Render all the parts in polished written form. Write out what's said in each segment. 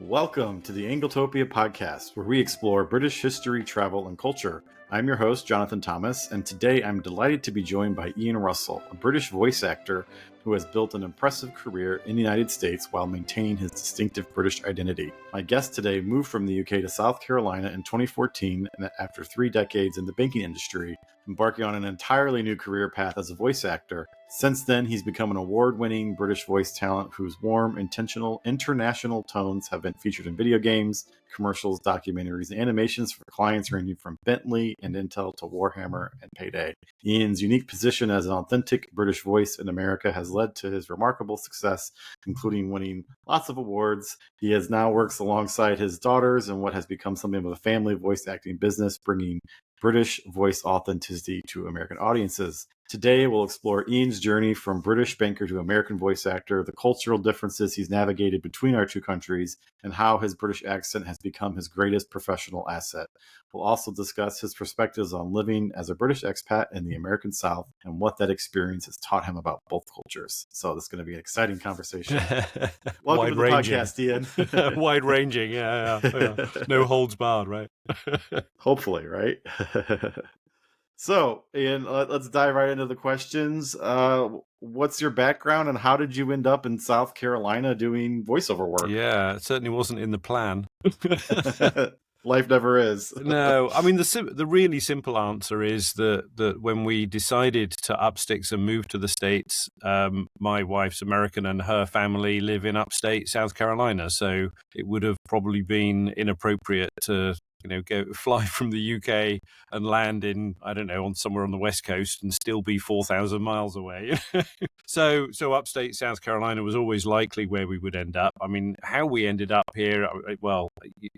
Welcome to the Anglotopia podcast, where we explore British history, travel, and culture. I'm your host, Jonathan Thomas, and today I'm delighted to be joined by Ian Russell, a British voice actor who has built an impressive career in the United States while maintaining his distinctive British identity. My guest today moved from the UK to South Carolina in 2014, and after 3 decades in the banking industry, embarking on an entirely new career path as a voice actor. Since then, he's become an award-winning British voice talent whose warm, intentional, international tones have been featured in video games, commercials, documentaries, and animations for clients ranging from Bentley and Intel to Warhammer and Payday. Ian's unique position as an authentic British voice in America has led to his remarkable success, including winning lots of awards. He has now works alongside his daughters in what has become something of a family voice acting business, bringing British voice authenticity to American audiences. Today, we'll explore Ian's journey from British banker to American voice actor, the cultural differences he's navigated between our two countries, and how his British accent has become his greatest professional asset. We'll also discuss his perspectives on living as a British expat in the American South and what that experience has taught him about both cultures. So this is going to be an exciting conversation. Welcome to the podcast, Ian. Wide-ranging, yeah. No holds barred, right? Hopefully, right? So, Ian, let's dive right into the questions. What's your background and how did you end up in South Carolina doing voiceover work? Yeah, it certainly wasn't in the plan. Life never is. No, I mean, the really simple answer is that when we decided to up sticks and move to the States, my wife's American and her family live in upstate South Carolina. So it would have probably been inappropriate to go fly from the UK and land in, I don't know, on somewhere on the West Coast and still be 4,000 miles away. So upstate South Carolina was always likely where we would end up. I mean, how we ended up here, well,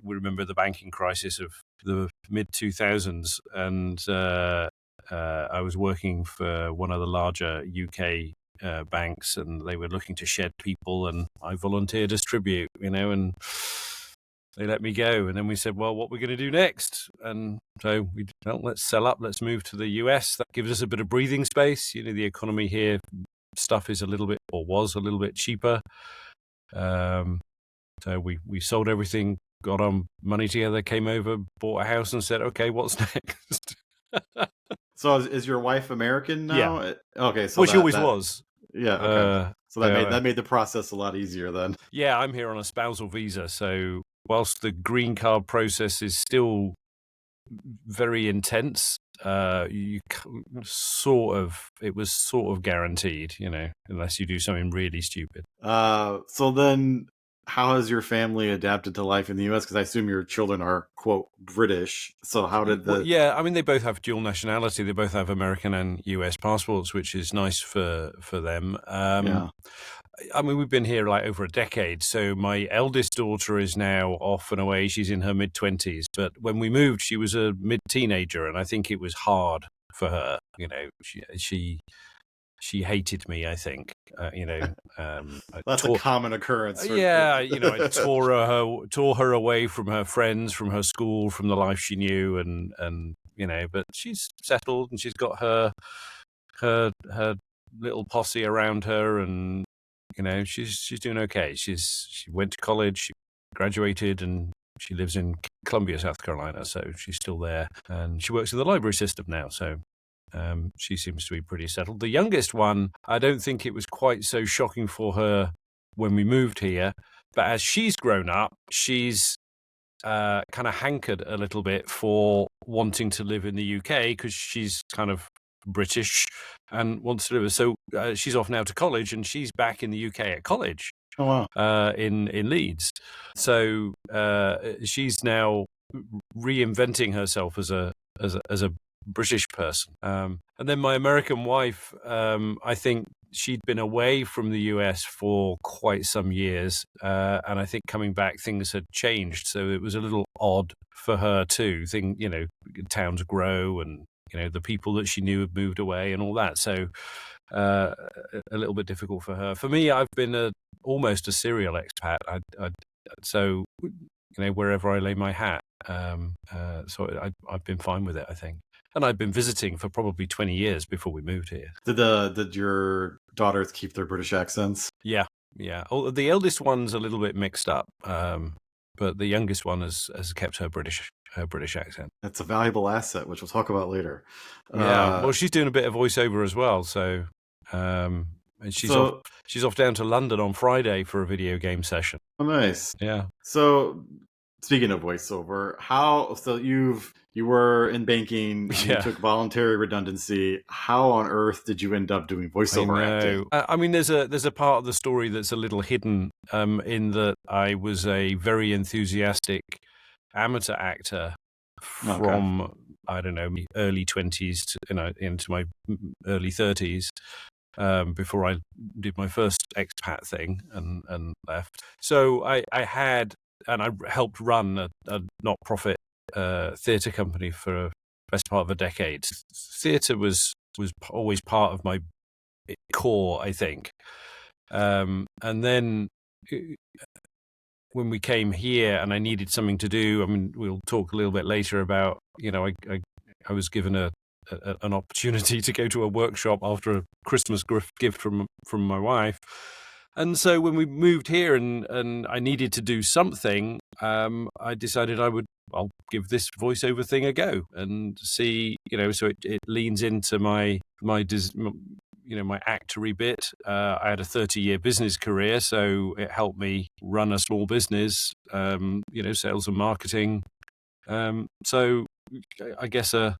we remember the banking crisis of the mid-2000s, and I was working for one of the larger UK banks, and they were looking to shed people, and I volunteered as tribute, and they let me go. And then we said, well, what are we going to do next? And so let's sell up, let's move to the US. That gives us a bit of breathing space. The economy here, stuff is was a little bit cheaper. So we sold everything, got our money together, came over, bought a house and said, okay, what's next? So is your wife American now? Yeah. Okay. So well, she always was. Yeah. Okay. So that made the process a lot easier then. Yeah, I'm here on a spousal visa. So whilst the green card process is still very intense, it was sort of guaranteed, unless you do something really stupid. So then how has your family adapted to life in the US? Because I assume your children are, quote, British. So how did I mean, they both have dual nationality. They both have American and US passports, which is nice for them. Yeah. I mean, we've been here like over a decade. So my eldest daughter is now off and away. She's in her mid-20s. But when we moved, she was a mid-teenager. And I think it was hard for her. She hated me, I think. That's a common occurrence. I tore her away from her friends, from her school, from the life she knew. And but she's settled and she's got her little posse around her, and she's doing okay. She went to college, she graduated, and she lives in Columbia, South Carolina. So she's still there, and she works in the library system now. So she seems to be pretty settled. The youngest one, I don't think it was quite so shocking for her when we moved here, but as she's grown up, she's kind of hankered a little bit for wanting to live in the UK because she's kind of British and wants to live. So she's off now to college, and she's back in the UK at college. Oh, wow. In Leeds. So she's now reinventing herself as a British person. And then my American wife, I think she'd been away from the US for quite some years, and I think coming back things had changed, so it was a little odd for her too. Towns grow, and the people that she knew had moved away and all that. So a little bit difficult for her. For me, I've been almost a serial expat. So wherever I lay my hat. So I've been fine with it, I think. And I've been visiting for probably 20 years before we moved here. Did your daughters keep their British accents? Yeah. Oh, the eldest one's a little bit mixed up. but the youngest one has kept her British accent. That's a valuable asset, which we'll talk about later. Yeah, well, she's doing a bit of voiceover as well, so and she's off down to London on Friday for a video game session. Oh, nice. Yeah. So, speaking of voiceover, you were in banking and you took voluntary redundancy. How on earth did you end up doing voiceover acting? I mean, there's a part of the story that's a little hidden, in that I was a very enthusiastic amateur actor from I don't know, early 20s to, into my early 30s. Before I did my first expat thing and left. So I had, and I helped run a not-profit theatre company for the best part of a decade. Theatre was always part of my core, I think. And then when we came here and I needed something to do, I mean, we'll talk a little bit later about, I was given an opportunity to go to a workshop after a Christmas gift from my wife. And so when we moved here and I needed to do something, I decided I'll give this voiceover thing a go and see, so it leans into my actory bit. I had a 30-year business career, so it helped me run a small business, sales and marketing. So I guess a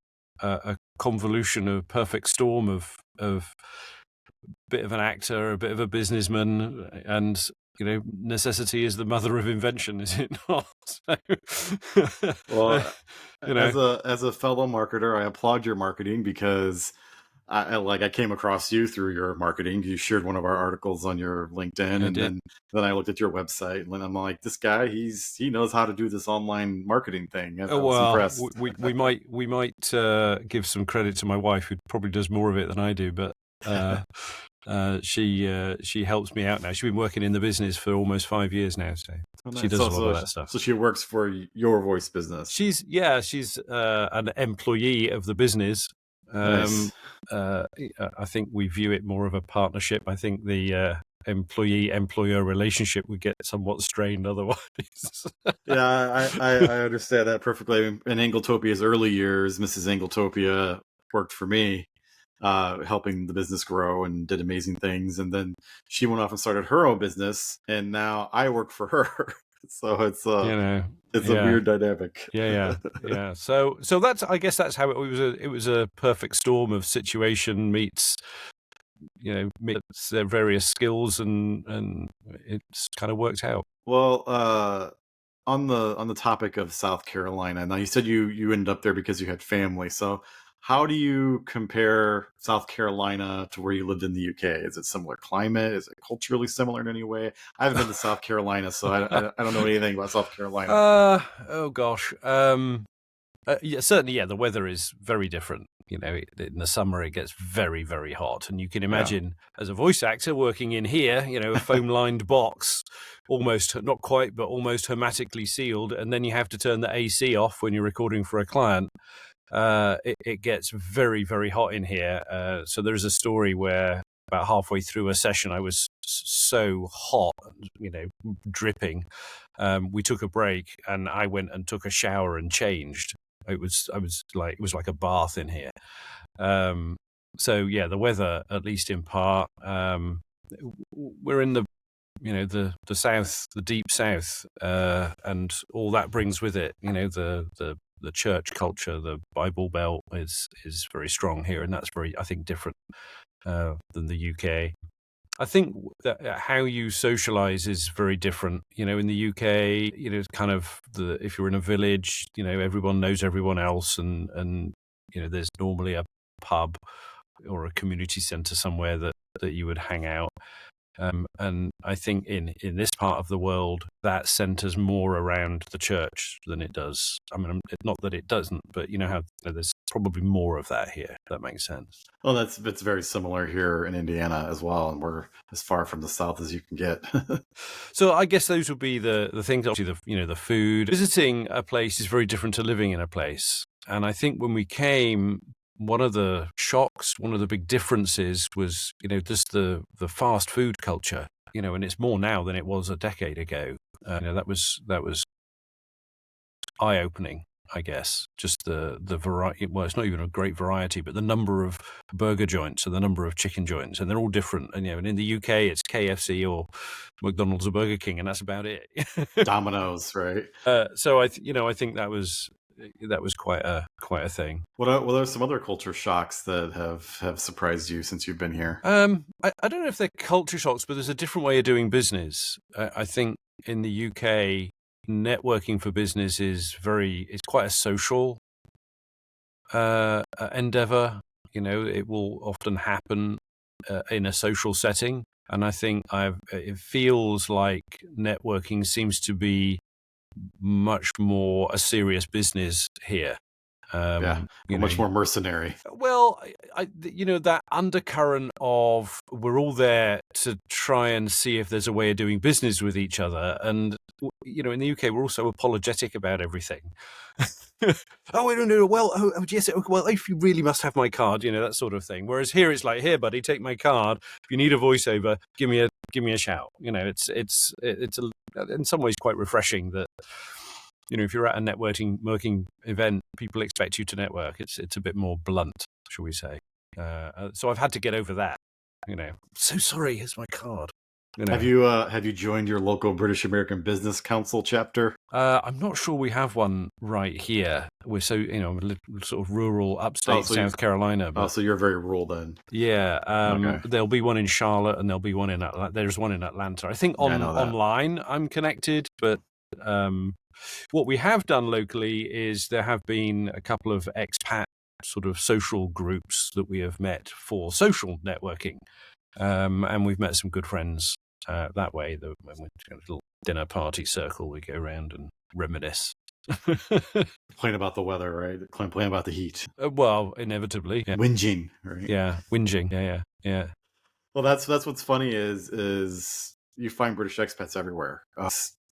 convolution, a perfect storm of a bit of an actor, a bit of a businessman, and necessity is the mother of invention, is it not? Well, as a fellow marketer, I applaud your marketing because I came across you through your marketing. You shared one of our articles on your LinkedIn, then I looked at your website, and I'm like, this guy, he knows how to do this online marketing thing. I was impressed. we might give some credit to my wife, who probably does more of it than I do, but she helps me out now. She's been working in the business for almost 5 years now, so she does a lot of that stuff. So she works for your voice business. She's an employee of the business. Nice. I think we view it more of a partnership. I think the employee-employer relationship would get somewhat strained otherwise. Yeah, I understand that perfectly. In Anglotopia's early years, Mrs. Anglotopia worked for me, helping the business grow and did amazing things. And then she went off and started her own business, and now I work for her. So it's a weird dynamic. Yeah. So that's, I guess that's how it was a perfect storm of situation meets their various skills, and it's kind of worked out. Well, on the topic of South Carolina, now you said you ended up there because you had family. So how do you compare South Carolina to where you lived in the UK? Is it similar climate? Is it culturally similar in any way? I haven't been to South Carolina, so I don't know anything about South Carolina. Oh gosh. Yeah, certainly. Yeah, the weather is very different. In the summer it gets very, very hot, and you can imagine as a voice actor working in here, a foam-lined box, almost not quite, but almost hermetically sealed, and then you have to turn the AC off when you're recording for a client. It gets very, very hot in here. So there's a story where about halfway through a session, I was so hot, dripping. We took a break, and I went and took a shower and changed. It was like a bath in here. So yeah, the weather, at least in part, we're in the south, the deep south, and all that brings with it, the church culture, the Bible Belt is very strong here, and that's very, I think, different than the UK. I think that how you socialize is very different. In the UK, kind of if you're in a village, everyone knows everyone else, and there's normally a pub or a community centre somewhere that you would hang out. And I think in this part of the world, that centres more around the church than it does. I mean, not that it doesn't, but how there's probably more of that here. If that makes sense. Well, it's very similar here in Indiana as well, and we're as far from the south as you can get. So I guess those would be the things. Obviously, the food. Visiting a place is very different to living in a place, and I think when we came, one of the shocks, one of the big differences was, just the fast food culture, and it's more now than it was a decade ago. That was eye-opening, I guess. Just the variety. Well, it's not even a great variety, but the number of burger joints and the number of chicken joints, and they're all different. And and in the UK, it's KFC or McDonald's or Burger King, and that's about it. Domino's, right? So I think that was quite a thing. What are some other culture shocks that have surprised you since you've been here? I don't know if they're culture shocks, but there's a different way of doing business. I think in the UK, networking for business is quite a social endeavor. It will often happen in a social setting, and I think it feels like networking seems to be much more a serious business here. Much more mercenary. Well, that undercurrent of we're all there to try and see if there's a way of doing business with each other, and in the UK we're also apologetic about everything. Oh, we don't know. Well, yes. Well, if you really must have my card, that sort of thing. Whereas here it's like, here, buddy, take my card. If you need a voiceover, give me a shout. It's in some ways quite refreshing that. If you're at a networking event, people expect you to network. It's a bit more blunt, shall we say? So I've had to get over that. So sorry. Here's my card. Have you joined your local British American Business Council chapter? I'm not sure we have one right here. We're so sort of rural upstate South Carolina. But, so you're very rural then. Yeah. Okay. There'll be one in Charlotte, and there'll be one in Atlanta. There's one in Atlanta. I think online I'm connected, but. What we have done locally is there have been a couple of expat sort of social groups that we have met for social networking, and we've met some good friends that way. When we're a little dinner party circle, we go around and reminisce. Complain about the weather, right? Complain about the heat. Well, inevitably, yeah. Whinging, right? Yeah, whinging. Yeah. Well, that's what's funny is you find British expats everywhere.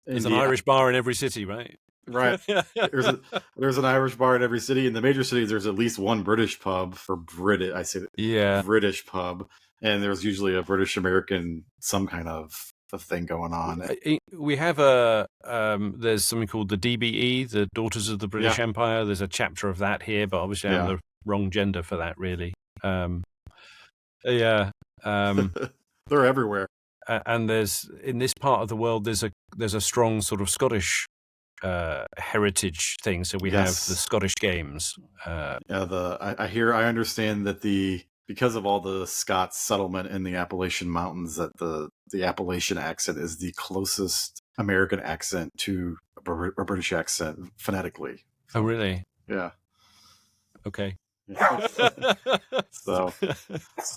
There's an Irish bar in every city, right? Right. There's an Irish bar in every city. In the major cities, there's at least one British pub for British. I say that. Yeah. British pub, and there's usually a British American, some kind of thing going on. We have there's something called the DBE, the Daughters of the British Empire. There's a chapter of that here, but obviously I'm the wrong gender for that, really. They're everywhere. And there's in this part of the world there's a strong sort of Scottish heritage thing. So we have the Scottish Games. I understand that because of all the Scots settlement in the Appalachian Mountains, that the Appalachian accent is the closest American accent to a British accent phonetically. So, oh, really? Yeah. Okay. So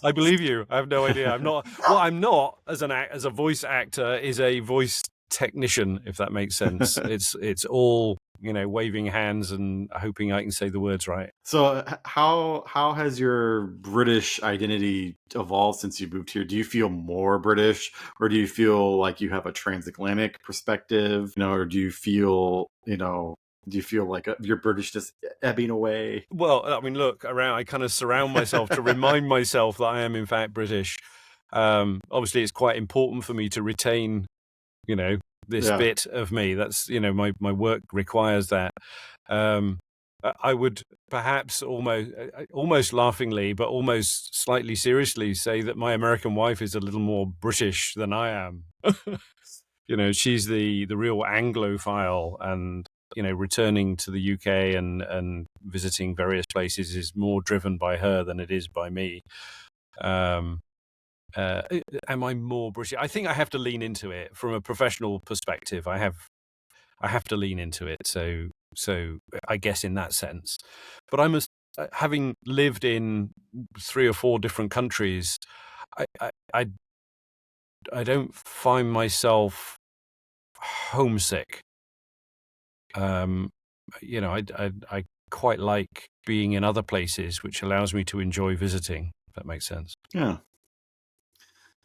I believe you. I have no idea. I'm not. What I'm not as a voice actor is a voice technician, if that makes sense. It's all waving hands and hoping I can say the words right. So how has your British identity evolved since you moved here? Do you feel more British, or do you feel like you have a transatlantic perspective? Or do you feel like your Britishness ebbing away? Well, I mean, look around. I kind of surround myself to remind myself that I am in fact British. Obviously, it's quite important for me to retain, this bit of me. That's my work requires that. I would perhaps almost laughingly, but almost slightly seriously, say that my American wife is a little more British than I am. She's the real Anglophile, and returning to the UK and visiting various places is more driven by her than it is by me. Am I more British? I think I have to lean into it from a professional perspective. I have to lean into it. So I guess in that sense, but I must, having lived in 3 or 4 different countries, I don't find myself homesick. I quite like being in other places, which allows me to enjoy visiting, if that makes sense. Yeah.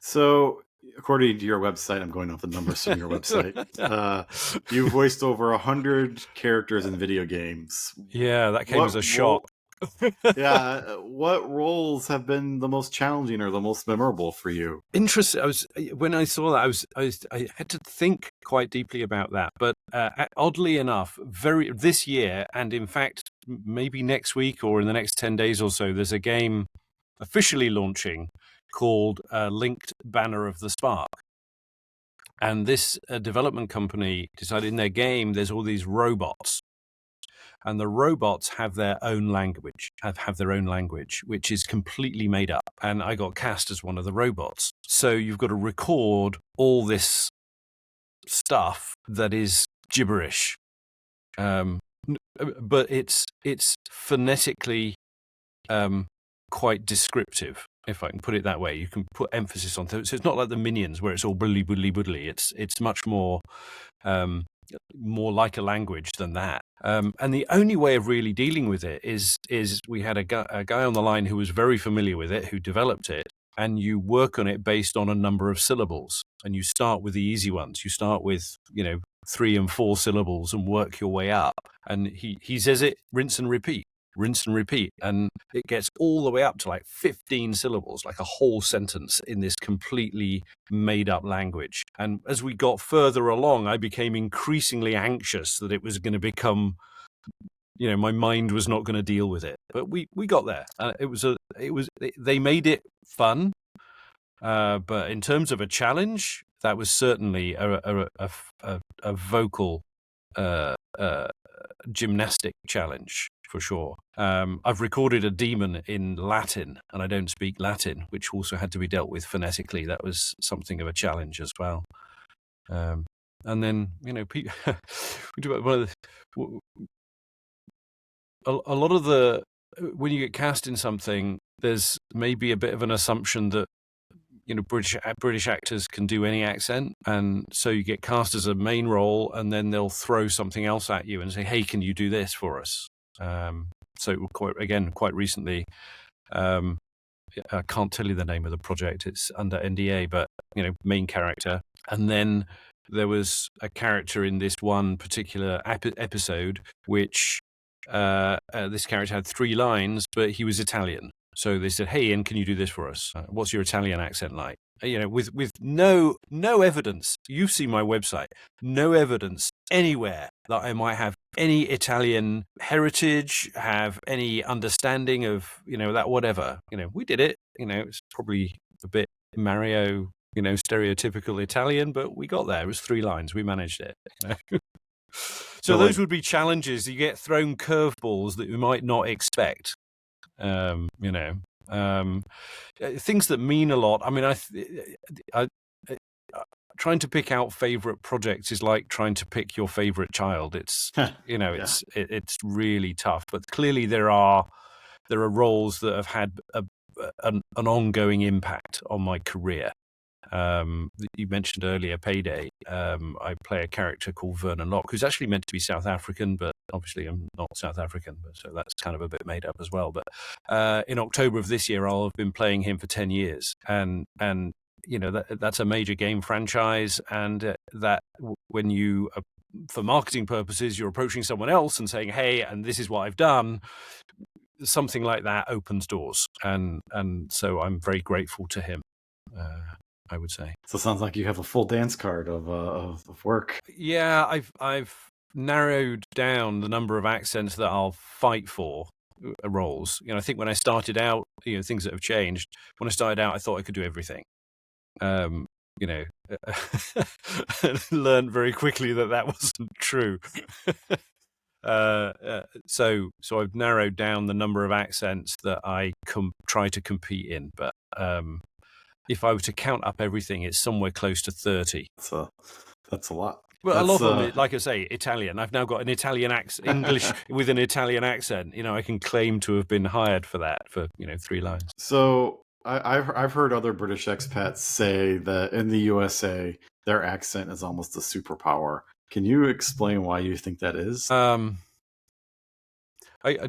So, according to your website, I'm going off the numbers from your website. You voiced over 100 characters in video games. Yeah, that came as a shock. Yeah. What roles have been the most challenging or the most memorable for you? Interesting. When I saw that, I had to think quite deeply about that. But oddly enough, this year, and in fact, maybe next week or in the next 10 days or so, there's a game officially launching called Linked Banner of the Spark. And this development company decided in their game there's all these robots, and the robots have their own language, have their own language, which is completely made up. And I got cast as one of the robots. So you've got to record all this stuff that is gibberish, but it's phonetically quite descriptive, if I can put it that way. You can put emphasis on things. So it's not like the Minions where it's all bully, bully, bully. It's much more more like a language than that. And the only way of really dealing with it is we had a guy on the line who was very familiar with it, who developed it, and you work on it based on a number of syllables. And you start with the easy ones. You start with, 3 and 4 syllables and work your way up. And he says it, rinse and repeat. And it gets all the way up to like 15 syllables, like a whole sentence in this completely made up language. And as we got further along, I became increasingly anxious that it was going to become, my mind was not going to deal with it. But we got there. They made it fun. But in terms of a challenge, that was certainly a vocal gymnastic challenge for sure. I've recorded a demon in Latin, and I don't speak Latin, which also had to be dealt with phonetically. That was something of a challenge as well. And then, we do a lot of the when you get cast in something, there's maybe a bit of an assumption that British actors can do any accent, and so you get cast as a main role, and then they'll throw something else at you and say, "Hey, can you do this for us?" So quite recently, I can't tell you the name of the project; it's under NDA, but main character, and then there was a character in this one particular episode which this character had 3 lines, but he was Italian. So they said, "Hey, Ian, can you do this for us? What's your Italian accent like?" With no evidence. You've seen my website. No evidence anywhere that I might have any Italian heritage, have any understanding of that whatever. We did it. It's probably a bit Mario, stereotypical Italian, but we got there. It was 3 lines. We managed it. So those would be challenges. You get thrown curveballs that you might not expect. Things that mean a lot. I mean, I trying to pick out favorite projects is like trying to pick your favorite child. It's it's really tough. But clearly there are roles that have had an ongoing impact on my career. You mentioned earlier Payday. I play a character called Vernon Locke, who's actually meant to be South African, but obviously I'm not South African, so that's kind of a bit made up as well. But in October of this year, I'll have been playing him for 10 years, and that's a major game franchise, and that when you for marketing purposes, you're approaching someone else and saying, "Hey, and this is what I've done." Something like that opens doors, and so I'm very grateful to him. I would say. So it sounds like you have a full dance card of work. Yeah, I've narrowed down the number of accents that I'll fight for roles. I think when I started out, things that have changed. When I started out, I thought I could do everything. Learned very quickly that wasn't true. So I've narrowed down the number of accents that I try to compete in, but if I were to count up everything, it's somewhere close to 30. That's a lot. Well, a lot of them, like I say, Italian. I've now got an Italian accent, English with an Italian accent. I can claim to have been hired for that for 3 lines. So I've heard other British expats say that in the USA, their accent is almost a superpower. Can you explain why you think that is? I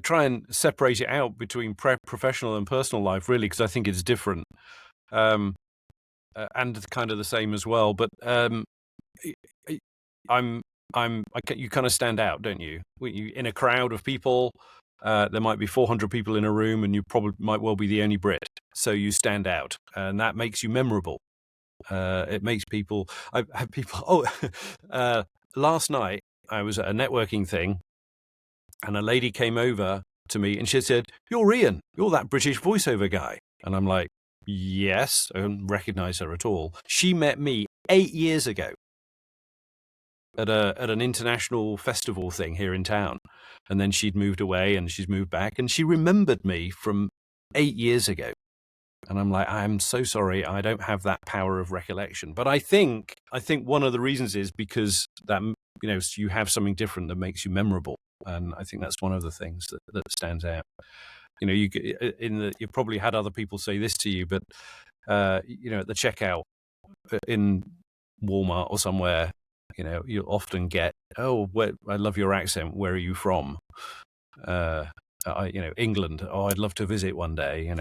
try and separate it out between professional and personal life, really, because I think it's different. And kind of the same as well, but you kind of stand out, don't you? When you in a crowd of people, there might be 400 people in a room, and you probably might well be the only Brit. So you stand out, and that makes you memorable. It makes people. I have people. Oh, last night I was at a networking thing, and a lady came over to me, and she said, "You're Ian. You're that British voiceover guy." And I'm like, "Yes." I don't recognize her at all. She met me 8 years ago at an international festival thing here in town, and then she'd moved away, and she's moved back, and she remembered me from 8 years ago. And I'm like, I'm so sorry, I don't have that power of recollection. But I think one of the reasons is because that, you have something different that makes you memorable, and I think that's one of the things that stands out. You've probably had other people say this to you, but at the checkout in Walmart or somewhere, you'll often get, "Oh, I love your accent. Where are you from?" England. "Oh, I'd love to visit one day."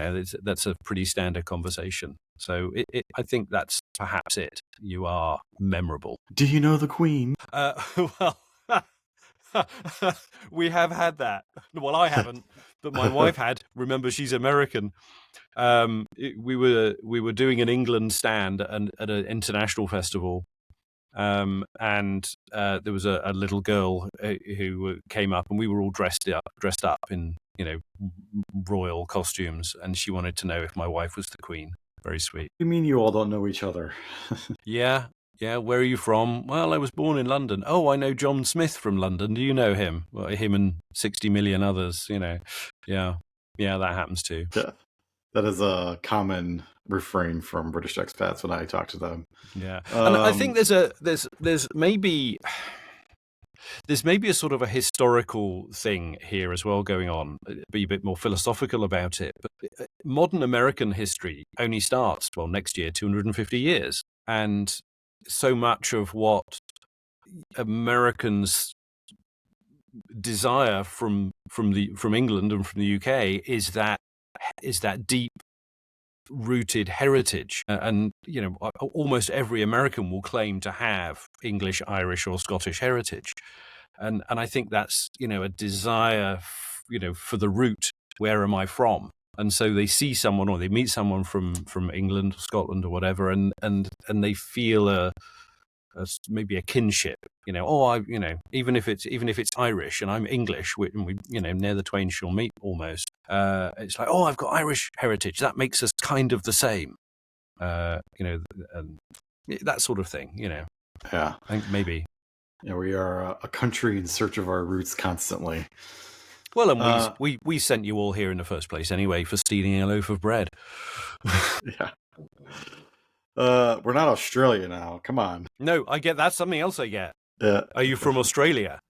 That's a pretty standard conversation. So I think that's perhaps it. You are memorable. Do you know the Queen? Well, we have had that. Well, I haven't, but my wife had. Remember, she's American. We were doing an England stand at an international festival. And there was a little girl who came up, and we were all dressed up in royal costumes, and she wanted to know if my wife was the Queen. Very sweet. You mean you all don't know each other? Yeah. Where are you from? Well, I was born in London. Oh, I know John Smith from London. Do you know him? Well, him and 60 million others. Yeah, that happens too. Yeah. That is a common refrain from British expats when I talk to them. Yeah, and I think there's maybe a sort of a historical thing here as well going on. Be a bit more philosophical about it, but modern American history only starts next year 250 years, and so much of what Americans desire from England and from the UK is that deep rooted heritage, and almost every American will claim to have English, Irish, or Scottish heritage, and I think that's a desire for the root. Where am I from? And so they see someone, or they meet someone from England, Scotland, or whatever, and they feel maybe a kinship. Even if it's Irish and I'm English, we ne'er the twain shall meet almost. It's like, oh, I've got Irish heritage. That makes us kind of the same. That sort of thing. Yeah, I think maybe. Yeah, we are a country in search of our roots constantly. Well, and we sent you all here in the first place anyway for stealing a loaf of bread. Yeah. We're not Australia now. Come on. No, I get that's something else I get. Are you from Australia?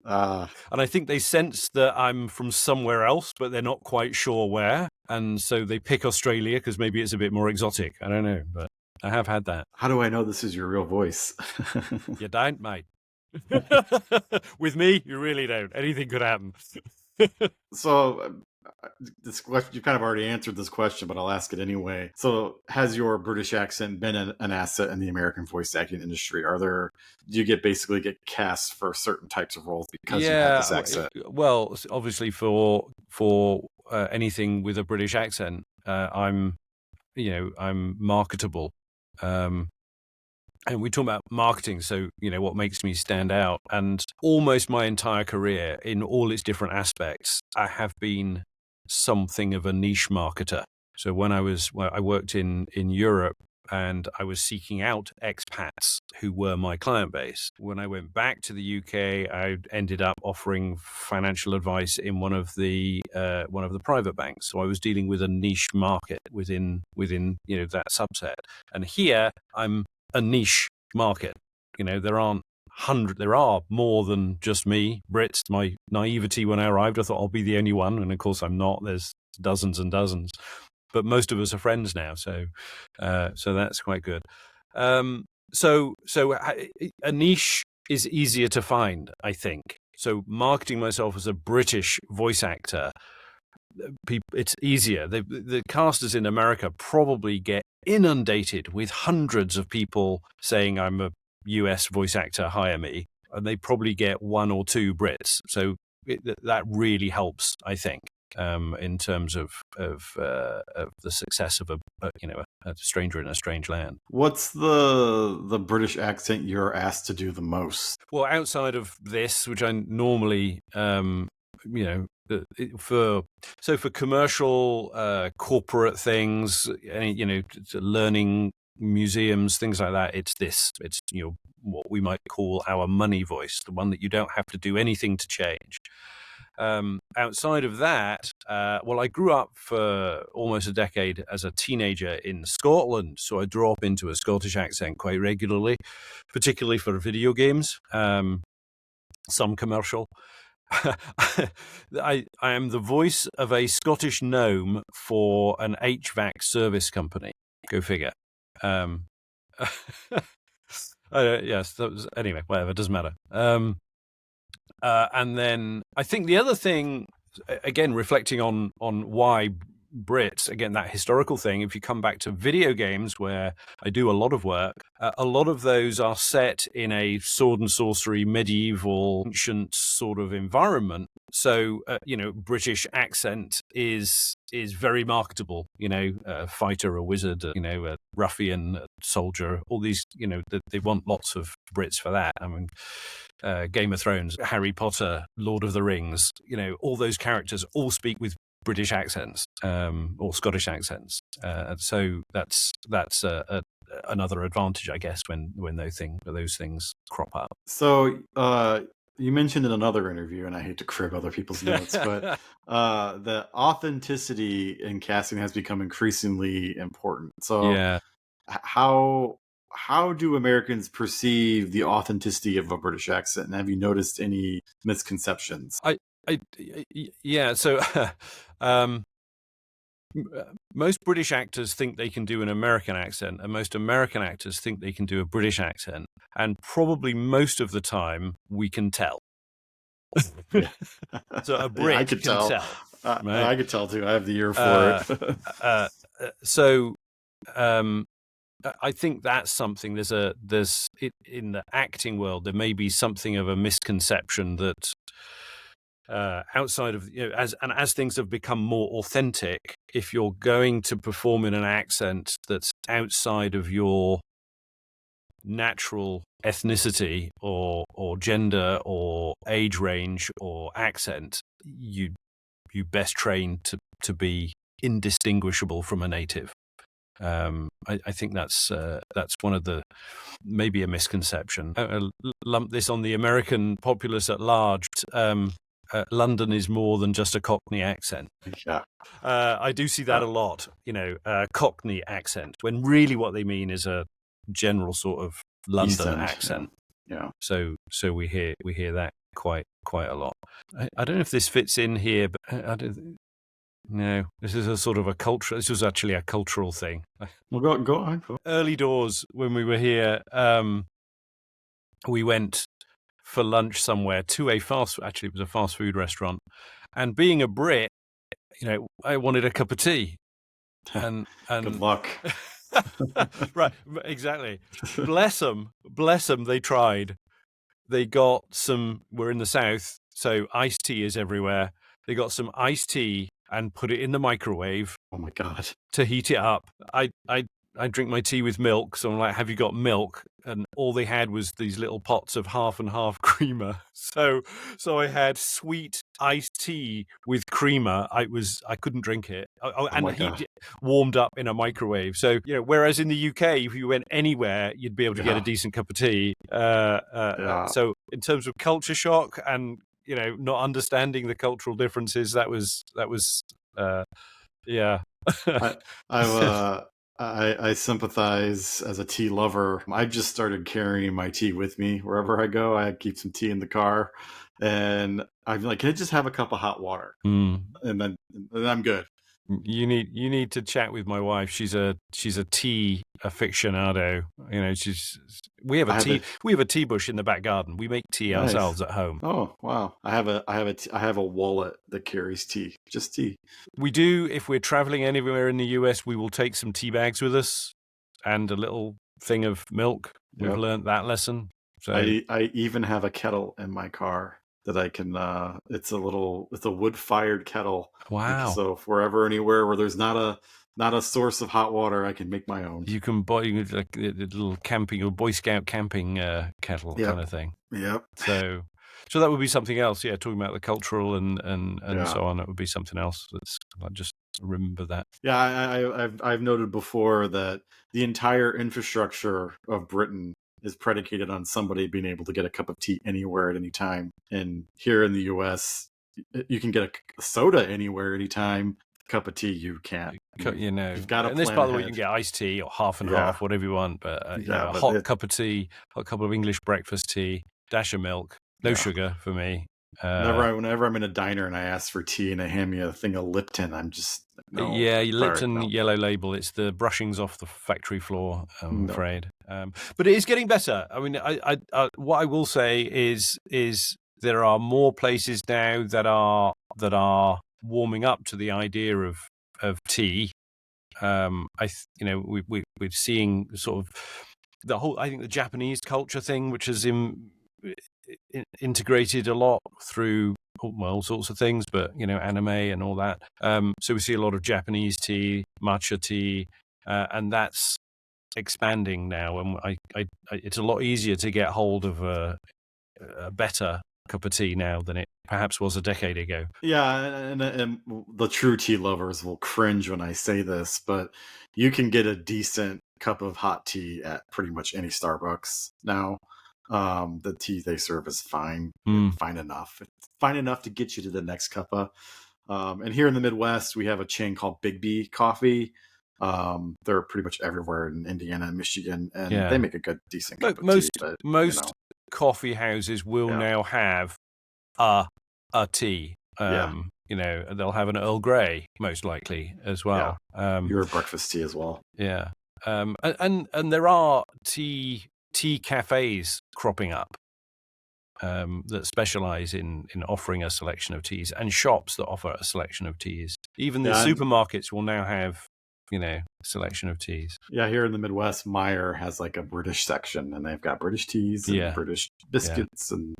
And I think they sense that I'm from somewhere else, but they're not quite sure where. And so they pick Australia because maybe it's a bit more exotic. I don't know, but I have had that. How do I know this is your real voice? You don't, mate. With me, you really don't. Anything could happen. So this question, you kind of already answered this question, but I'll ask it anyway. So has your British accent been an asset in the American voice acting industry? Do you basically get cast for certain types of roles because you have this accent? Well, obviously for anything with a British accent, I'm marketable. And we talk about marketing, so what makes me stand out. And almost my entire career, in all its different aspects, I have been something of a niche marketer. So when I worked in Europe, and I was seeking out expats who were my client base. When I went back to the UK, I ended up offering financial advice in one of the private banks. So I was dealing with a niche market within that subset. And here I'm a niche market. There are more than just me, Brits. My naivety when I arrived, I thought I'll be the only one, and of course I'm not. There's dozens and dozens, but most of us are friends now, so that's quite good. So a niche is easier to find, I think. So marketing myself as a British voice actor, it's easier. The casters in America probably get inundated with hundreds of people saying I'm a US voice actor, hire me, and they probably get one or two Brits. So that really helps, I think, in terms of the success of a stranger in a strange land. What's the British accent you're asked to do the most? Well, outside of this, which I normally, for commercial, corporate things, learning museums, things like that, it's what we might call our money voice, the one that you don't have to do anything to change. Outside of that, I grew up for almost a decade as a teenager in Scotland, so I drop into a Scottish accent quite regularly, particularly for video games, some commercial. I am the voice of a Scottish gnome for an HVAC service company. Go figure. Yes. Anyway, whatever. Doesn't matter. And then I think the other thing, again, reflecting on why Brits, again, that historical thing, if you come back to video games where I do a lot of work, a lot of those are set in a sword and sorcery, medieval, ancient sort of environment. So, British accent is very marketable, a fighter, a wizard, a ruffian, a soldier, all these, they want lots of Brits for that. I mean, Game of Thrones, Harry Potter, Lord of the Rings, all those characters all speak with British accents or Scottish accents. So that's another advantage, I guess, when those things crop up. So you mentioned in another interview, and I hate to crib other people's notes, but the authenticity in casting has become increasingly important. So Yeah. How do Americans perceive the authenticity of a British accent? And have you noticed any misconceptions? Yeah. So most British actors think they can do an American accent, and most American actors think they can do a British accent. And probably most of the time, we can tell. Yeah. So a Brit I could can tell. tell. Right? I could tell too. I have the ear for it. So I think that's something. In the acting world, there may be something of a misconception that outside of as things have become more authentic, if you're going to perform in an accent that's outside of your natural ethnicity or gender or age range or accent, you best train to be indistinguishable from a native. I think that's one of the maybe a misconception. Lump this on the American populace at large. London is more than just a Cockney accent. Yeah. I do see that a lot. Cockney accent, when really what they mean is a general sort of London accent. Yeah. So we hear that quite a lot. I don't know if this fits in here, but I don't. No, this is a sort of a culture. This was actually a cultural thing. Well, go on. Early doors when we were here, we went for lunch somewhere to it was a fast food restaurant, and being a Brit, I wanted a cup of tea, and good luck. Right, exactly. Bless them. They tried. They got some. We're in the South, so iced tea is everywhere. They got some iced tea and put it in the microwave. Oh my God! To heat it up. I drink my tea with milk, so I'm like, have you got milk? And all they had was these little pots of half and half creamer. So I had sweet iced tea with creamer. I couldn't drink it. Warmed up in a microwave. So, whereas in the UK, if you went anywhere, you'd be able to get a decent cup of tea. So in terms of culture shock and, not understanding the cultural differences, that was yeah. I sympathize as a tea lover. I've just started carrying my tea with me wherever I go. I keep some tea in the car, and I'm like, can I just have a cup of hot water? And then I'm good. You need to chat with my wife. She's a tea aficionado. We have a tea bush in the back garden. We make tea ourselves at home. Oh wow! I have a wallet that carries tea, just tea. We do. If we're traveling anywhere in the US, we will take some tea bags with us and a little thing of milk. We've learned that lesson. So I even have a kettle in my car that I can. It's a wood-fired kettle. Wow. So if we're ever anywhere where there's not a source of hot water, I can make my own. You can buy like a little camping or Boy Scout camping kettle kind of thing. Yep. So that would be something else. Yeah, talking about the cultural and Yeah. so on. It would be something else. I just remember that. Yeah, I've noted before that the entire infrastructure of Britain is predicated on somebody being able to get a cup of tea anywhere at any time. And here in the U.S., you can get a soda anywhere, anytime. Cup of tea, you can't. You've got to in this plan part of the world, ahead. you can get iced tea or half and half, whatever you want. But a hot cup of tea, a couple of English breakfast tea, dash of milk, no sugar for me. Whenever I'm in a diner and I ask for tea and they hand me a thing of Lipton, I'm just no. Yeah, Lipton Yellow Label. It's the brushings off the factory floor, I'm afraid. But it is getting better. I mean, I what I will say is there are more places now that are warming up to the idea of tea. We're seeing sort of the whole. I think the Japanese culture thing, which has integrated a lot through all sorts of things, but anime and all that. So we see a lot of Japanese tea, matcha tea, and that's expanding now. And it's a lot easier to get hold of a better cup of tea now than it perhaps was a decade ago. Yeah, and the true tea lovers will cringe when I say this, but you can get a decent cup of hot tea at pretty much any Starbucks now. The tea they serve is fine enough. It's fine enough to get you to the next cuppa. And here in the Midwest, we have a chain called Big B Coffee. They're pretty much everywhere in Indiana and Michigan, and they make a good, decent cup of tea. But, most coffee houses will now have a tea. They'll have an Earl Grey most likely as well. Your breakfast tea as well. Yeah, and there are tea cafes cropping up that specialize in offering a selection of teas, and shops that offer a selection of teas. Even the supermarkets will now have a selection of teas. Yeah, here in the Midwest, Meijer has like a British section, and they've got British teas and British biscuits and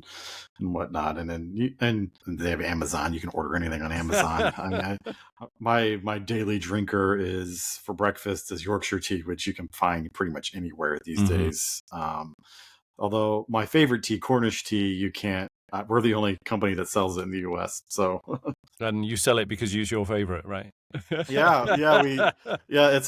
whatnot. And then and they have Amazon. You can order anything on Amazon. I mean, my daily drinker is for breakfast is Yorkshire tea, which you can find pretty much anywhere these days. Although my favorite tea, Cornish tea, you can't. We're the only company that sells it in the U.S. So, and you sell it because it's your favorite, right? It's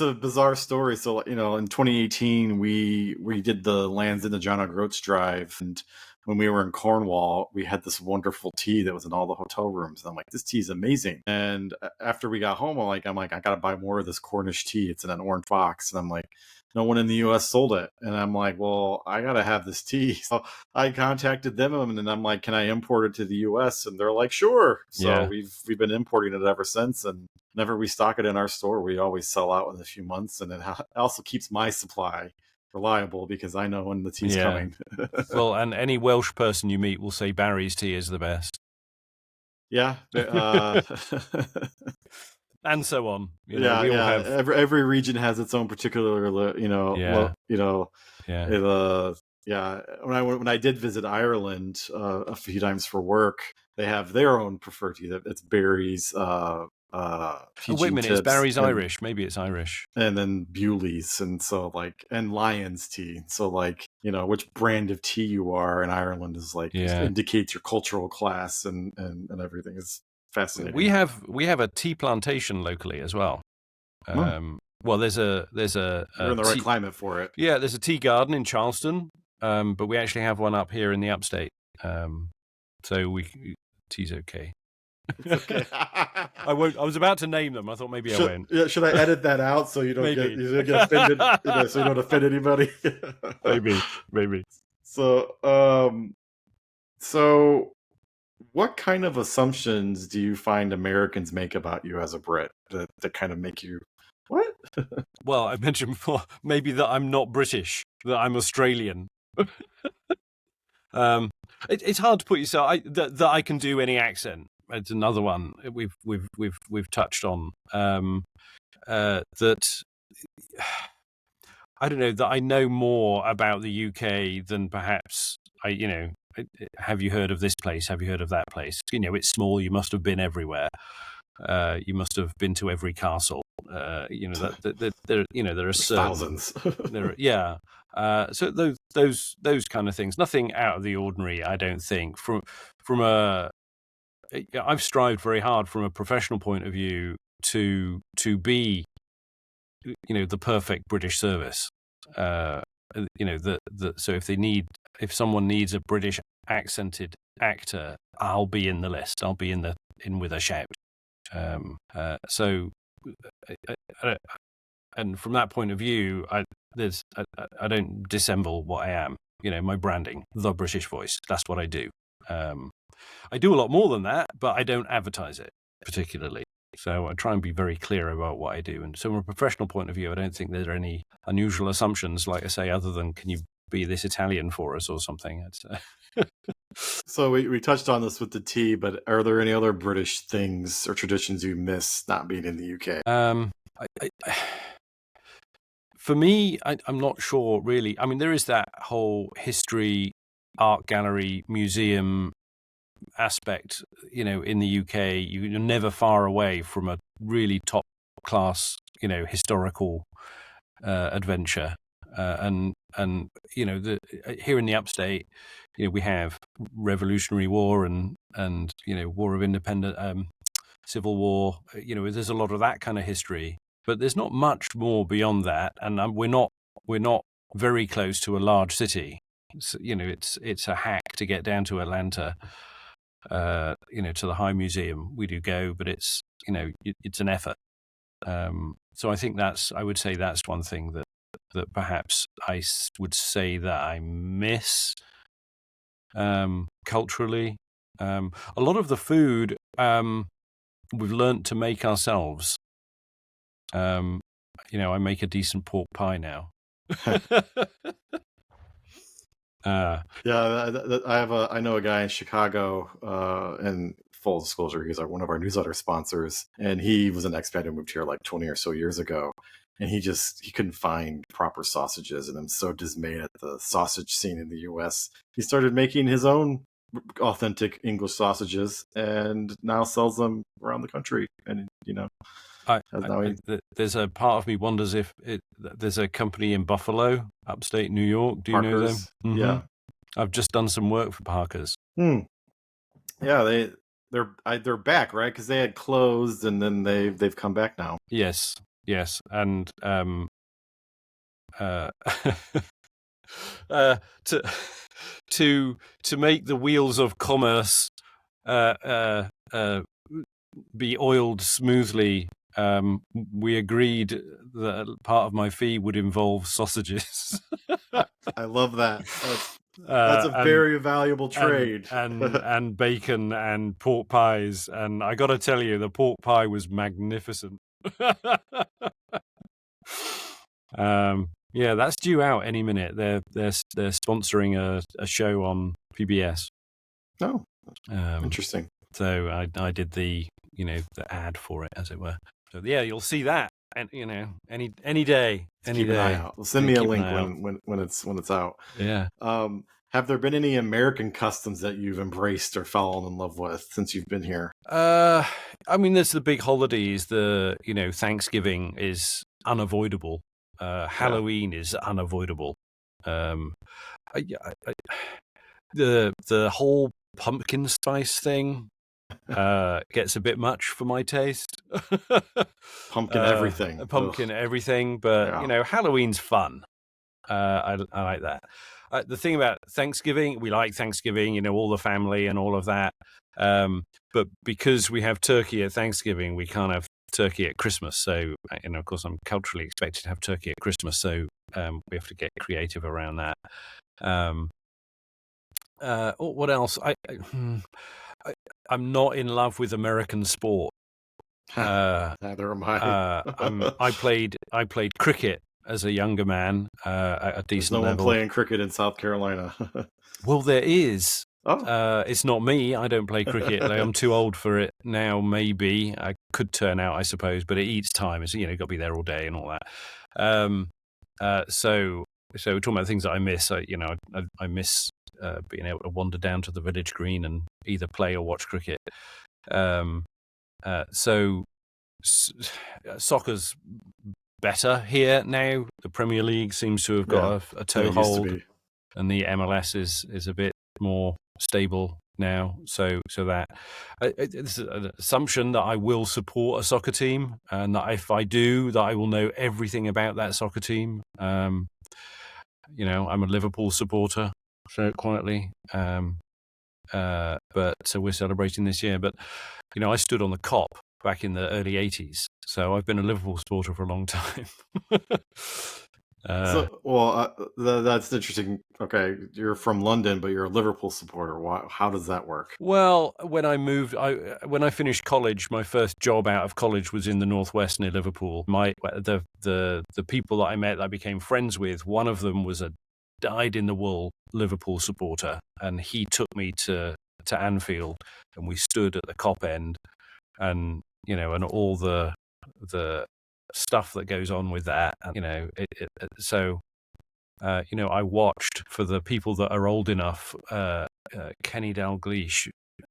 a bizarre story. So, in 2018, we did the Lands in the John O'Groats drive, and when we were in Cornwall, we had this wonderful tea that was in all the hotel rooms. And I'm like, this tea is amazing. And after we got home, I'm like, I gotta buy more of this Cornish tea. It's in an orange box, and I'm like, no one in the U.S. sold it. And I'm like, well, I got to have this tea. So I contacted them and I'm like, can I import it to the U.S.? And they're like, sure. So we've been importing it ever since. And whenever we stock it in our store, we always sell out in a few months. And it also keeps my supply reliable because I know when the tea's coming. Well, and any Welsh person you meet will say Barry's tea is the best. Yeah. And so on. Every region has its own particular, When I did visit Ireland a few times for work, they have their own preferred tea. It's berries. Wait a minute, is Barry's Irish? Maybe it's Irish. And then Bewley's, and so and Lion's tea. So which brand of tea you are in Ireland is indicates your cultural class and everything. It's fascinating. We have a tea plantation locally as well. Well, there's a you're in the right climate for it. Yeah, there's a tea garden in Charleston, but we actually have one up here in the upstate. So tea's okay. It's okay. I won't. I was about to name them. I thought maybe I won't. Yeah, should I edit that out so you don't get offended? So you don't offend anybody. Maybe. So what kind of assumptions do you find Americans make about you as a Brit that kind of make you what? Well, I mentioned before maybe that I'm not British, that I'm Australian. It's hard to put yourself that I can do any accent. It's another one we've touched on. That I don't know, that I know more about the UK than perhaps have you heard of this place? Have you heard of that place? It's small. You must have been everywhere. You must have been to every castle. There are There's certain thousands. yeah. So those kind of things. Nothing out of the ordinary, I don't think. From a I've strived very hard from a professional point of view to be the perfect British service. So if someone needs a British accented actor, I'll be in the list. I'll be in with a shout. And from that point of view, I don't dissemble what I am. My branding, the British voice. That's what I do. I do a lot more than that, but I don't advertise it particularly. So I try and be very clear about what I do. And so from a professional point of view, I don't think there are any unusual assumptions, like I say, other than, can you be this Italian for us or something? So we touched on this with the tea, but are there any other British things or traditions you miss not being in the UK? For me, I'm not sure really. I mean, there is that whole history, art gallery, museum aspect, in the UK. You're never far away from a really top class, historical adventure. And here in the upstate, we have Revolutionary War and War of Independence, Civil War. There's a lot of that kind of history, but there's not much more beyond that. And we're not very close to a large city. It's a hack to get down to Atlanta. To the High Museum, we do go, but it's an effort. So I think I would say that's one thing that perhaps I would say that I miss culturally. A lot of the food we've learnt to make ourselves. I make a decent pork pie now. I know a guy in Chicago, and full disclosure, he's one of our newsletter sponsors, and he was an expat who moved here like 20 or so years ago, and he couldn't find proper sausages, and I'm so dismayed at the sausage scene in the US. He started making his own authentic English sausages and now sells them around the country, and there's a part of me wonders if there's a company in Buffalo, upstate New York. Do you know them? Mm-hmm. Yeah, I've just done some work for Parker's. Yeah, they're back, right? Because they had closed, and then they've come back now. Yes, and to make the wheels of commerce be oiled smoothly, we agreed that part of my fee would involve sausages. I love that. That's a very valuable trade. And bacon and pork pies. And I got to tell you, the pork pie was magnificent. That's due out any minute. They're sponsoring a show on PBS. Oh, interesting. So I did the ad for it, as it were. So you'll see that, and any day, keep an eye out. Well, send me a link when it's out. Yeah. Have there been any American customs that you've embraced or fallen in love with since you've been here? I mean, there's the big holidays. Thanksgiving is unavoidable. Halloween is unavoidable. The whole pumpkin spice thing gets a bit much for my taste. Pumpkin everything. Pumpkin everything, but Halloween's fun. I like that. The thing about Thanksgiving, we like Thanksgiving, all the family and all of that. But because we have turkey at Thanksgiving, we can't have turkey at Christmas. So, of course, I'm culturally expected to have turkey at Christmas. So we have to get creative around that. What else? I'm not in love with American sport. Neither am I. I played cricket as a younger man at a decent level. There's no one playing cricket in South Carolina. Well, there is. It's not me. I don't play cricket. I'm too old for it now. Maybe I could turn out, I suppose, but it eats time. It's got to be there all day and all that. So we're talking about things that I miss. I miss being able to wander down to the village green and either play or watch cricket. So soccer's better here now. The Premier League seems to have got a toehold, and the MLS is a bit more stable now. So that it's an assumption that I will support a soccer team, and that if I do, that I will know everything about that soccer team. I'm a Liverpool supporter, so quietly. But so we're celebrating this year. But I stood on the Kop back in the early '80s, so I've been a Liverpool supporter for a long time. That's interesting. Okay, you're from London, but you're a Liverpool supporter. How does that work? Well, when I moved, when I finished college, my first job out of college was in the northwest near Liverpool. The people that I met, that I became friends with, one of them was a dyed-in-the-wool Liverpool supporter, and he took me to Anfield, and we stood at the Kop end, and and all the stuff that goes on with that. I watched, for the people that are old enough, Kenny Dalglish,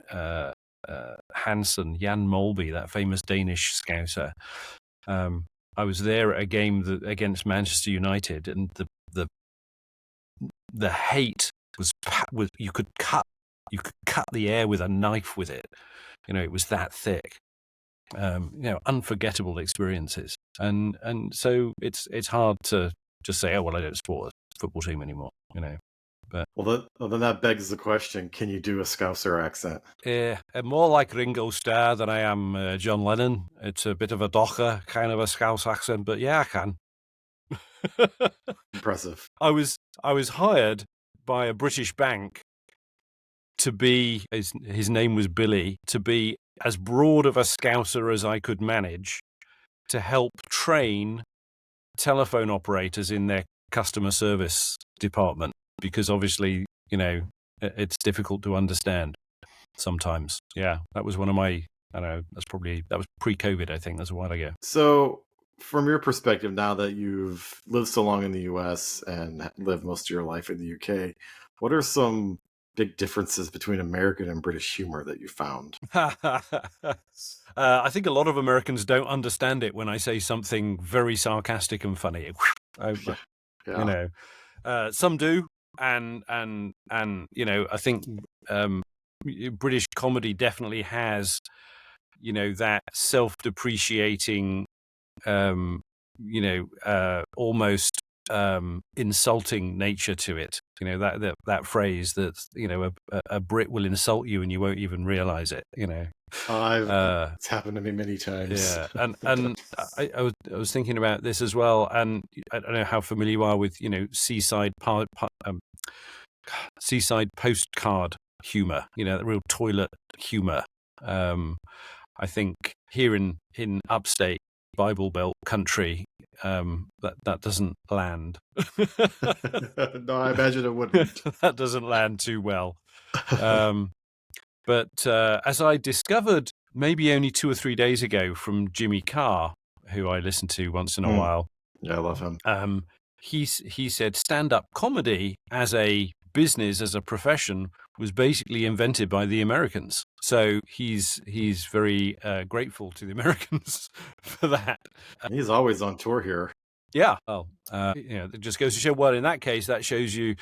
Hansen, Jan Molby, that famous Danish scouser. I was there at a game against Manchester United, and the hate was you could cut the air with a knife with it. It was that thick. Unforgettable experiences, and so it's hard to just say, oh well, I don't support a football team anymore. But then that begs the question: can you do a Scouser accent? I'm more like Ringo Starr than I am John Lennon. It's a bit of a docker kind of a Scouse accent, but yeah, I can. Impressive. I was hired by a British bank to be, his name was Billy, to be as broad of a Scouser as I could manage, to help train telephone operators in their customer service department, because obviously, it's difficult to understand sometimes. Yeah, that was one of my, I don't know, that was pre-COVID, I think. That's a while ago. So from your perspective, now that you've lived so long in the US and lived most of your life in the UK, what are some big differences between American and British humor that you found? I think a lot of Americans don't understand it when I say something very sarcastic and funny. Yeah. Some do, and I think British comedy definitely has, that self-depreciating, almost insulting nature to it. That phrase that a Brit will insult you and you won't even realize it. It's happened to me many times. Yeah, and I was thinking about this as well, and I don't know how familiar you are with seaside postcard humor. The real toilet humor. I think here in upstate Bible Belt country, that doesn't land. No, I imagine it wouldn't. That doesn't land too well. But as I discovered maybe only 2 or 3 days ago from Jimmy Carr, who I listen to once in a while. Yeah, I love him. He said stand-up comedy as a business, as a profession, was basically invented by the Americans. So he's very grateful to the Americans for that. He's always on tour here. Yeah. Well, it just goes to show. Well, in that case, that shows you,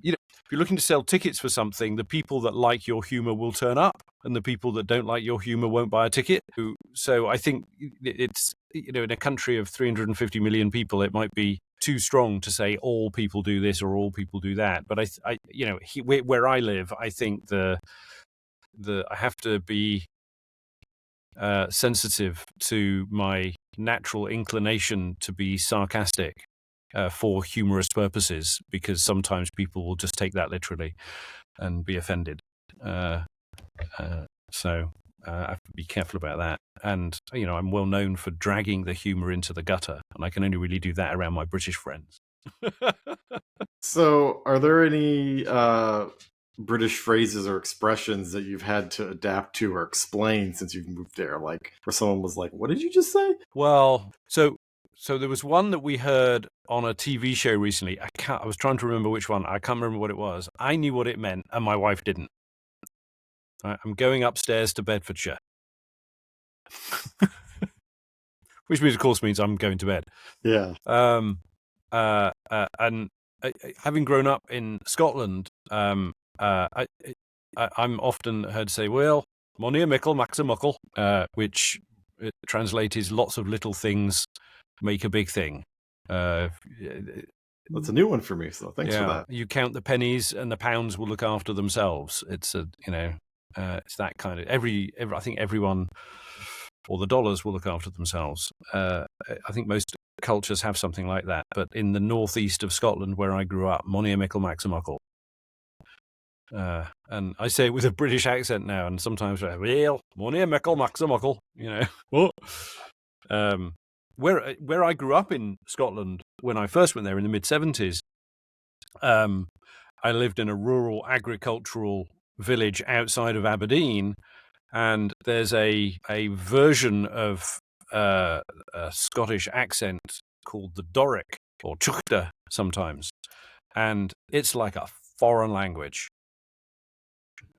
if you're looking to sell tickets for something, the people that like your humor will turn up, and the people that don't like your humor won't buy a ticket. So I think it's, in a country of 350 million people, it might be too strong to say all people do this or all people do that. But where I live, I think I have to be sensitive to my natural inclination to be sarcastic for humorous purposes, because sometimes people will just take that literally and be offended. So I have to be careful about that. And, I'm well known for dragging the humor into the gutter, and I can only really do that around my British friends. So are there any British phrases or expressions that you've had to adapt to or explain since you've moved there? Like where someone was like, what did you just say? Well, so So there was one that we heard on a TV show recently. I was trying to remember which one. I can't remember what it was. I knew what it meant, and my wife didn't. I'm going upstairs to Bedfordshire, which means, of course, means I'm going to bed. Yeah. And having grown up in Scotland, I'm often heard say, "Well, money a mickle, max a muckle," which translates is lots of little things make a big thing. That's a new one for me, so thanks for that. You count the pennies and the pounds will look after themselves. It's it's that kind of I think everyone, or the dollars will look after themselves. I think most cultures have something like that, but in the northeast of Scotland, where I grew up, money a mickle, max a muckle. And I say it with a British accent now, and sometimes well, money a mickle, max a muckle. What? Where I grew up in Scotland, when I first went there in the mid-70s, I lived in a rural agricultural village outside of Aberdeen, and there's a version of a Scottish accent called the Doric, or Tuchta sometimes, and it's like a foreign language.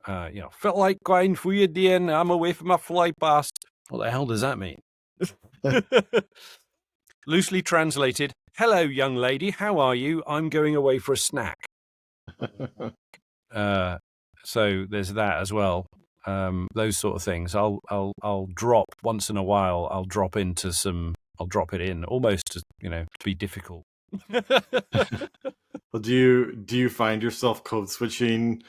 Felt like going for you, Dean. I'm away from my fly past. What the hell does that mean? Loosely translated, hello, young lady. How are you? I'm going away for a snack. So there's that as well. Those sort of things. I'll drop once in a while. I'll drop it in almost to be difficult. Well, do you find yourself code switching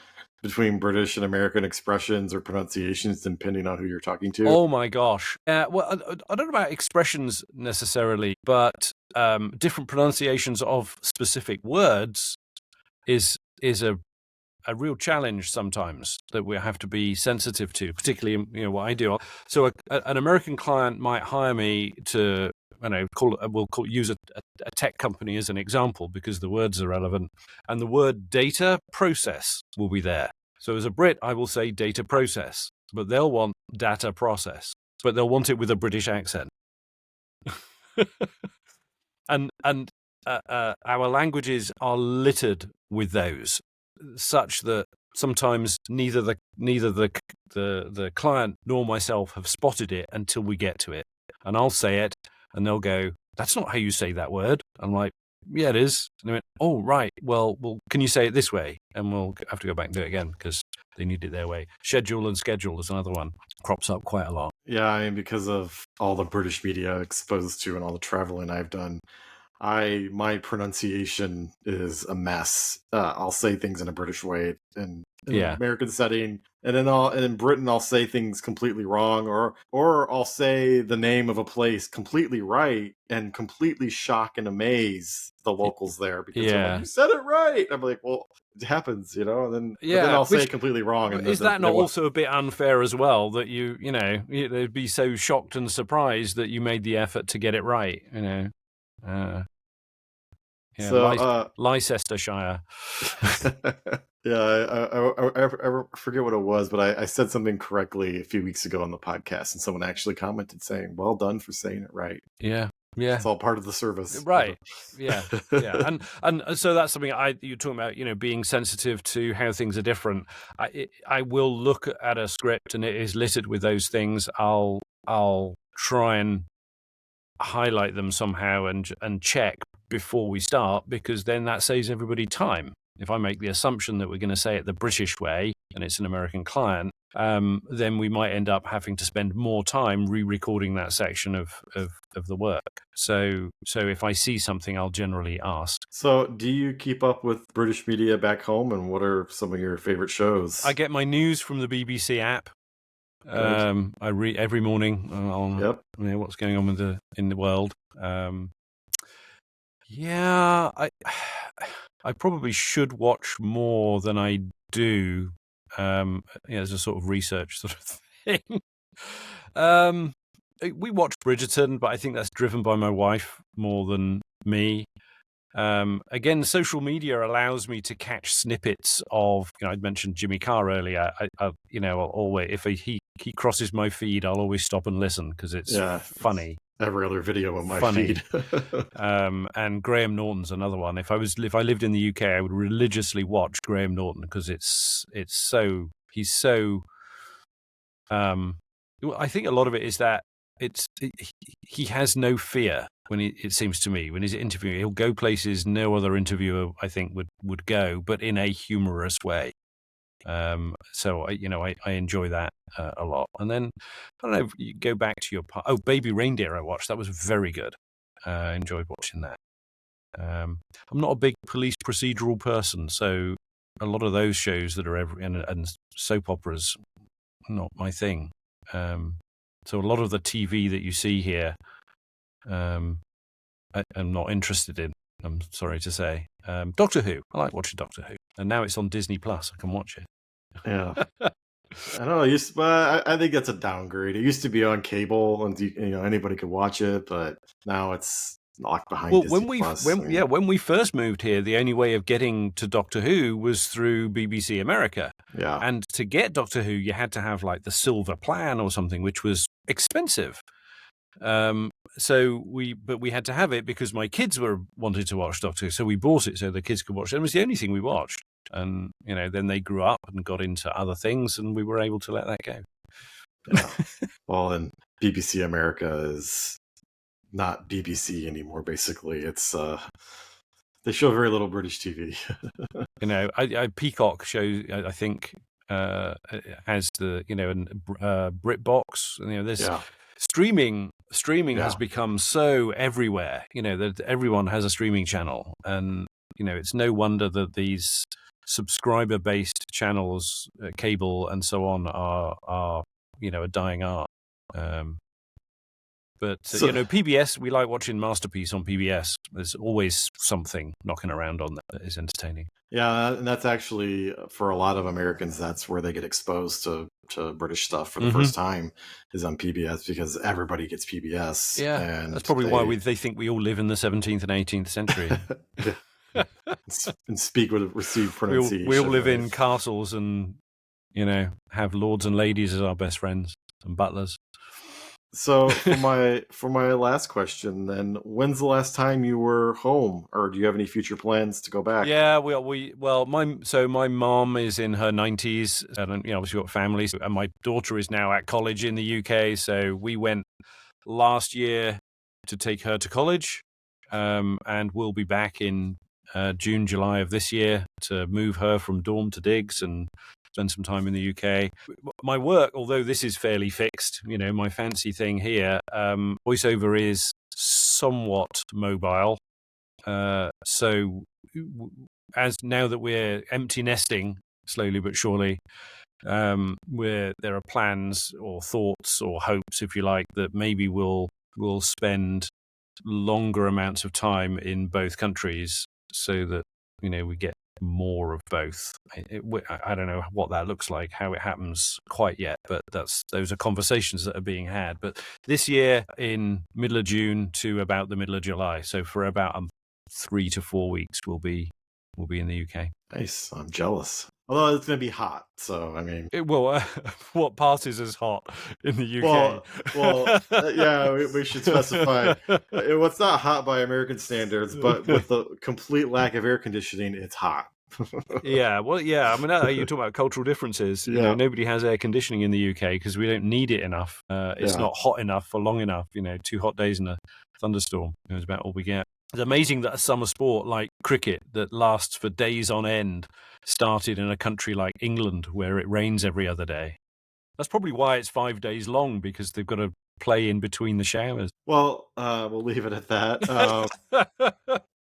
between British and American expressions or pronunciations depending on who you're talking to? Oh my gosh. Well, I don't know about expressions necessarily, but different pronunciations of specific words is a real challenge sometimes that we have to be sensitive to, particularly what I do. So an American client might hire me to use a tech company as an example because the words are relevant, and the word data process will be there. So as a Brit, I will say data process, but they'll want data process, but they'll want it with a British accent. and our languages are littered with those, such that sometimes neither the client nor myself have spotted it until we get to it. And I'll say it, and they'll go, "That's not how you say that word." I'm like, "Yeah, it is." And they went, "Oh, right. Well, can you say it this way?" And we'll have to go back and do it again because they need it their way. Schedule and schedule is another one. Crops up quite a lot. Yeah, I mean, because of all the British media exposed to and all the traveling I've done, my pronunciation is a mess. I'll say things in a British way in an American setting, and then in Britain I'll say things completely wrong, or I'll say the name of a place completely right and completely shock and amaze the locals there because they're like, "You said it right." I'm like, "Well, it happens, and then I'll say it completely wrong." And is that not also a bit unfair as well that they'd be so shocked and surprised that you made the effort to get it right, Leicestershire. I forget what it was, but I said something correctly a few weeks ago on the podcast, and someone actually commented saying, "Well done for saying it right." Yeah. It's all part of the service, right? Yeah. And so that's something you're talking about. Being sensitive to how things are different. I will look at a script and it is littered with those things. I'll try and highlight them somehow and check before we start, because then that saves everybody time. If I make the assumption that we're going to say it the British way and it's an American client, then we might end up having to spend more time re-recording that section of the work. So if I see something, I'll generally ask. So do you keep up with British media back home, and what are some of your favorite shows? I get my news from the BBC app. I read every morning on what's going on in the world. I probably should watch more than I do. As a sort of research sort of thing. We watch Bridgerton, but I think that's driven by my wife more than me. Again, social media allows me to catch snippets of, I'd mentioned Jimmy Carr earlier. I'll always, if he crosses my feed, I'll always stop and listen because it's funny. Every other video on my Funny. feed. And Graham Norton's another one. If I lived in the UK, I would religiously watch Graham Norton because he's so. I think a lot of it is that he has no fear when it seems to me when he's interviewing. He'll go places no other interviewer I think would go, but in a humorous way. So I enjoy that a lot. And then I don't know. You go back to your Baby Reindeer. I watched that was very good. I enjoyed watching that. I'm not a big police procedural person, so a lot of those shows that are and soap operas not my thing. So a lot of the TV that you see here, I'm not interested in. I'm sorry to say. Doctor Who. I like watching Doctor Who, and now it's on Disney Plus. I can watch it. Yeah. I don't know. I think that's a downgrade. It used to be on cable, and anybody could watch it, but now it's locked behind Disney Plus. When we first moved here, the only way of getting to Doctor Who was through BBC America. Yeah. And to get Doctor Who, you had to have like the silver plan or something, which was expensive. So we had to have it because my kids wanted to watch Doctor Who, so we bought it so the kids could watch it. It was the only thing we watched. And, then they grew up and got into other things and we were able to let that go. Yeah. Well, and BBC America is not BBC anymore, basically. It's, they show very little British TV. Peacock shows, I think, has the, BritBox, there's streaming has become so everywhere, that everyone has a streaming channel. And, it's no wonder that these subscriber-based channels, cable and so on, are a dying art. But PBS, we like watching Masterpiece on PBS. There's always something knocking around on that is entertaining. Yeah, and that's actually, for a lot of Americans, that's where they get exposed to British stuff for the first time, is on PBS, because everybody gets PBS. Yeah, and that's probably why they think we all live in the 17th and 18th century. And speak with received pronunciation. We all live in castles and, have lords and ladies as our best friends and butlers. So for my last question, then, when's the last time you were home, or do you have any future plans to go back? Yeah, my mom is in her 90s, and obviously got families, and my daughter is now at college in the UK. So we went last year to take her to college, and we'll be back in June, July of this year to move her from dorm to digs and spend some time in the UK. My work, although this is fairly fixed, my fancy thing here, voiceover is somewhat mobile. So as now that we're empty nesting slowly but surely, there are plans or thoughts or hopes, if you like, that maybe we'll spend longer amounts of time in both countries so that, we get more of both. I don't know what that looks like, how it happens quite yet, but those are conversations that are being had. But this year, in middle of June to about the middle of July, so for about 3 to 4 weeks, we'll be in the UK. Nice. I'm jealous. Although it's going to be hot, so I mean, what passes as hot in the UK? Yeah, we should specify. It's not hot by American standards, but with the complete lack of air conditioning, it's hot. Yeah. I mean, you're talking about cultural differences. Yeah. Nobody has air conditioning in the UK because we don't need it enough. It's not hot enough for long enough. 2 hot days and a thunderstorm is about all we get. It's amazing that a summer sport like cricket that lasts for days on end started in a country like England where it rains every other day. That's probably why it's 5 days long, because they've got to play in between the showers. Well, we'll leave it at that.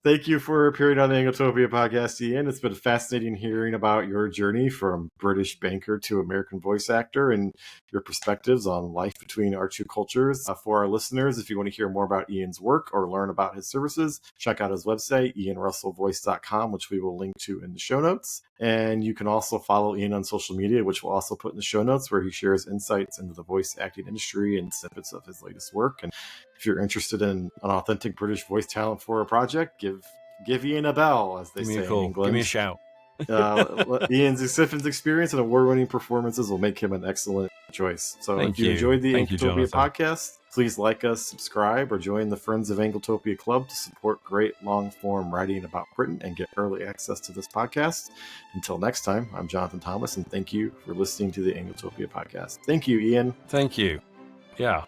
Thank you for appearing on the Anglotopia podcast, Ian. It's been fascinating hearing about your journey from British banker to American voice actor and your perspectives on life between our two cultures. For our listeners, if you want to hear more about Ian's work or learn about his services, check out his website, ianrussellvoice.com, which we will link to in the show notes. And you can also follow Ian on social media, which we'll also put in the show notes, where he shares insights into the voice acting industry and snippets of his latest work. And if you're interested in an authentic British voice talent for a project, give give Ian a bell, as they Give me say a call. in England. Give me a shout. Ian's experience and award-winning performances will make him an excellent choice. So if you enjoyed the Thank you, Anglotopia Jonathan. podcast, please like us, subscribe, or join the Friends of Anglotopia Club to support great long-form writing about Britain and get early access to this podcast. Until next time, I'm Jonathan Thomas, and thank you for listening to the Anglotopia podcast. Thank you, Ian. Thank you. Yeah.